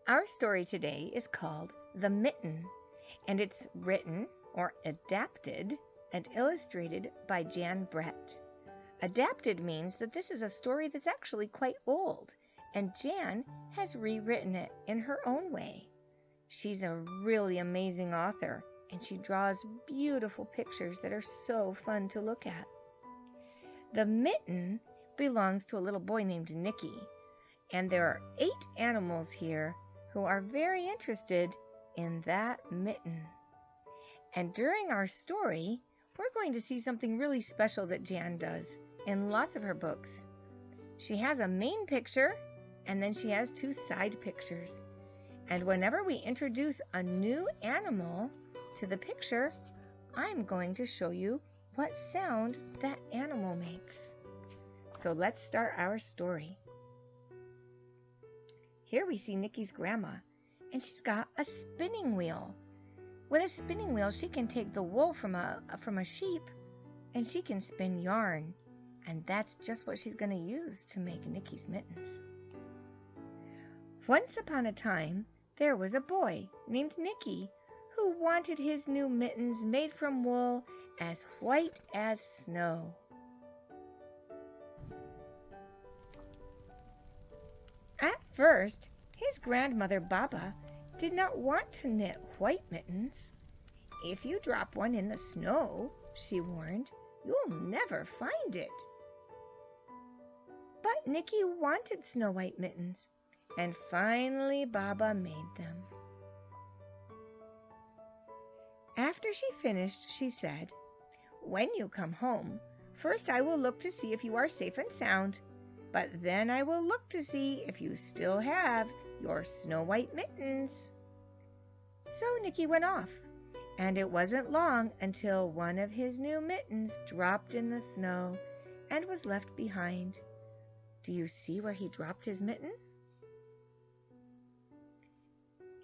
Our story today is called The Mitten, and it's written or adapted and illustrated by Jan Brett. Adapted means that this is a story that's actually quite old, and Jan has rewritten it in her own way. She's a really amazing author, and she draws beautiful pictures that are so fun to look at. The mitten belongs to a little boy named Nicky, and there are 8 animals here who are very interested in that mitten. And during our story, we're going to see something really special that Jan does in lots of her books. She has a main picture, and then she has 2 side pictures. And whenever we introduce a new animal to the picture, I'm going to show you what sound that animal makes. So let's start our story. Here we see Nicky's grandma, and she's got a spinning wheel. With a spinning wheel, she can take the wool from a sheep, and she can spin yarn. And that's just what she's going to use to make Nicky's mittens. Once upon a time, there was a boy named Nicky who wanted his new mittens made from wool as white as snow. At first, his grandmother Baba did not want to knit white mittens. "If you drop one in the snow," she warned, "you'll never find it." But Nicky wanted snow white mittens, and finally Baba made them. After she finished, she said, "When you come home, first I will look to see if you are safe and sound, but then I will look to see if you still have your snow white mittens." So Nicky went off, and it wasn't long until one of his new mittens dropped in the snow and was left behind. Do you see where he dropped his mitten?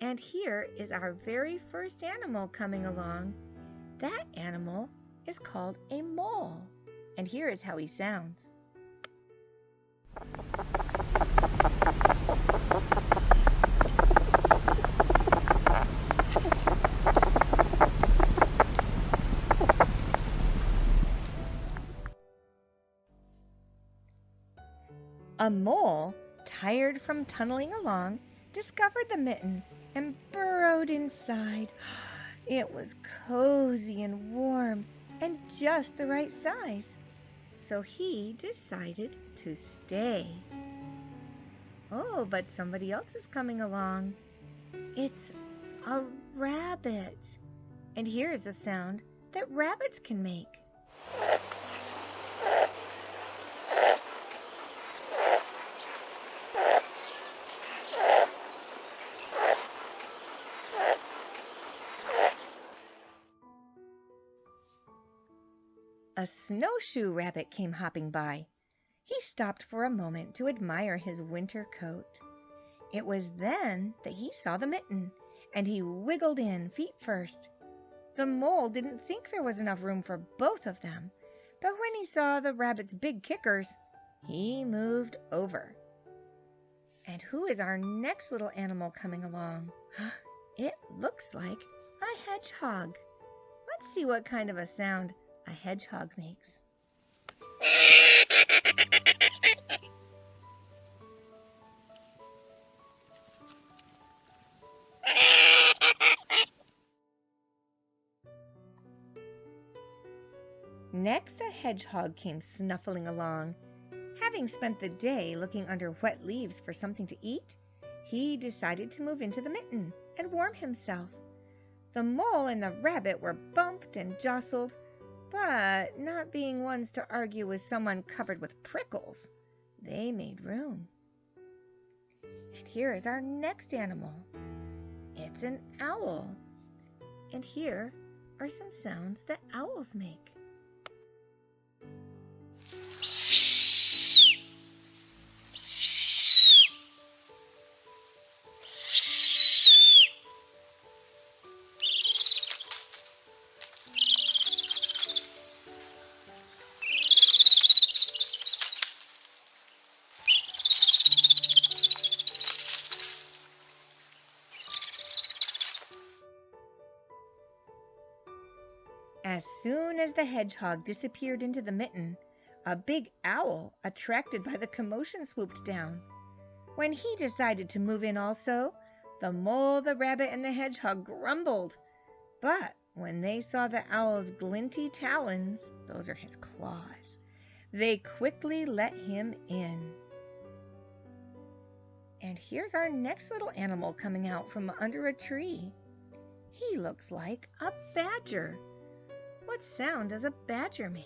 And here is our very first animal coming along. That animal is called a mole, and here is how he sounds. A mole, tired from tunneling along, discovered the mitten and burrowed inside. It was cozy and warm and just the right size, so he decided to stay. Oh, but somebody else is coming along. It's a rabbit, and here's a sound that rabbits can make. A snowshoe rabbit came hopping by. He stopped for a moment to admire his winter coat. It was then that he saw the mitten, and he wiggled in feet first. The mole didn't think there was enough room for both of them, but when he saw the rabbit's big kickers, he moved over. And who is our next little animal coming along? It looks like a hedgehog. Let's see what kind of a sound a hedgehog makes. Next, a hedgehog came snuffling along. Having spent the day looking under wet leaves for something to eat, he decided to move into the mitten and warm himself. The mole and the rabbit were bumped and jostled, but not being ones to argue with someone covered with prickles, they made room. And here is our next animal. It's an owl. And here are some sounds that owls make. As soon as the hedgehog disappeared into the mitten, a big owl, attracted by the commotion, swooped down. When he decided to move in also, the mole, the rabbit, and the hedgehog grumbled. But when they saw the owl's glinty talons, those are his claws, they quickly let him in. And here's our next little animal coming out from under a tree. He looks like a badger. What sound does a badger make?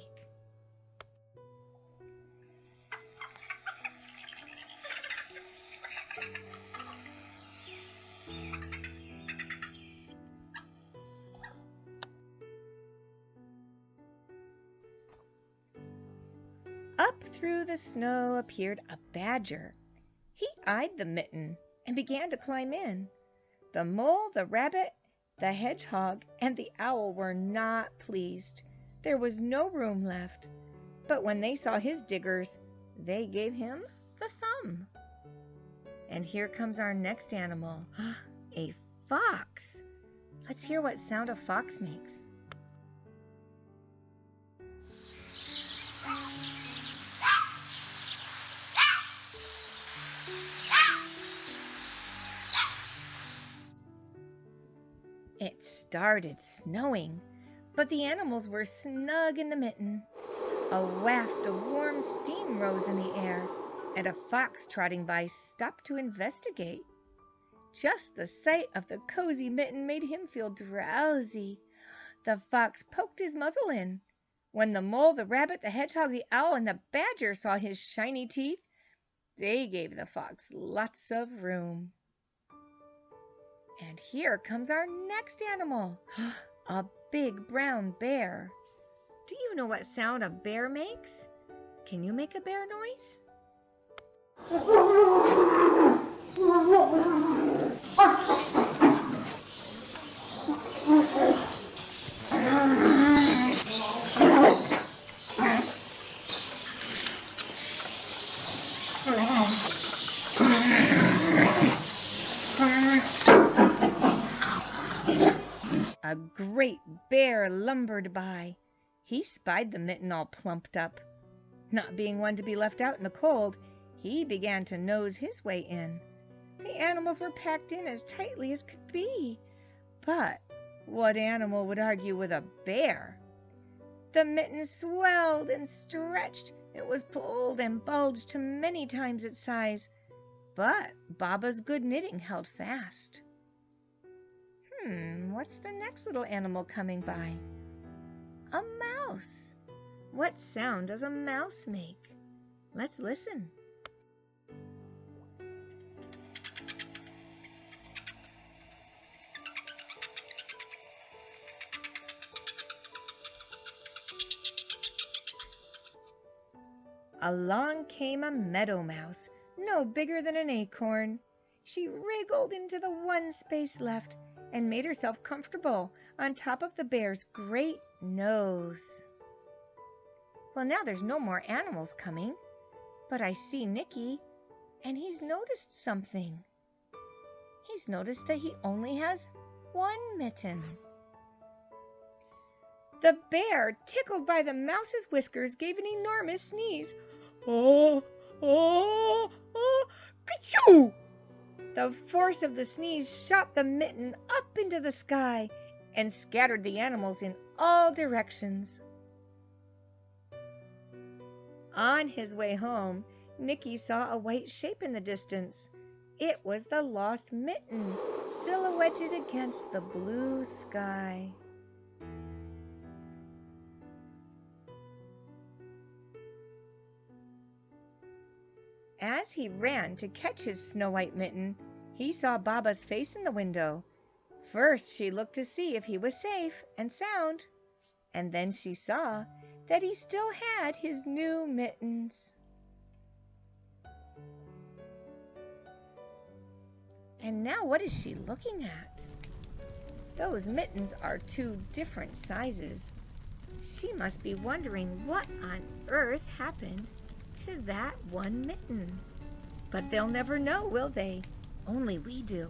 Up through the snow appeared a badger. He eyed the mitten and began to climb in. The mole, the rabbit, the hedgehog, and the owl were not pleased. There was no room left. But when they saw his diggers, they gave him the thumb. And here comes our next animal, a fox. Let's hear what sound a fox makes. It started snowing, but the animals were snug in the mitten. A waft of warm steam rose in the air, and a fox trotting by stopped to investigate. Just the sight of the cozy mitten made him feel drowsy. The fox poked his muzzle in. When the mole, the rabbit, the hedgehog, the owl, and the badger saw his shiny teeth, they gave the fox lots of room. And here comes our next animal, a big brown bear. Do you know what sound a bear makes? Can you make a bear noise? A great bear lumbered by. He spied the mitten all plumped up. Not being one to be left out in the cold, he began to nose his way in. The animals were packed in as tightly as could be. But what animal would argue with a bear? The mitten swelled and stretched. It was pulled and bulged to many times its size. But Baba's good knitting held fast. What's the next little animal coming by? A mouse. What sound does a mouse make? Let's listen. Along came a meadow mouse, no bigger than an acorn. She wriggled into the one space left and made herself comfortable on top of the bear's great nose. Well, now there's no more animals coming, but I see Nicky, and he's noticed something. He's noticed that he only has one mitten. The bear, tickled by the mouse's whiskers, gave an enormous sneeze. Oh, oh, oh, ka-choo! The force of the sneeze shot the mitten up into the sky and scattered the animals in all directions. On his way home, Nicky saw a white shape in the distance. It was the lost mitten, silhouetted against the blue sky. As he ran to catch his snow-white mitten, he saw Baba's face in the window. First, she looked to see if he was safe and sound, and then she saw that he still had his new mittens. And now what is she looking at? Those mittens are two different sizes. She must be wondering what on earth happened to that one mitten. But they'll never know, will they? Only we do.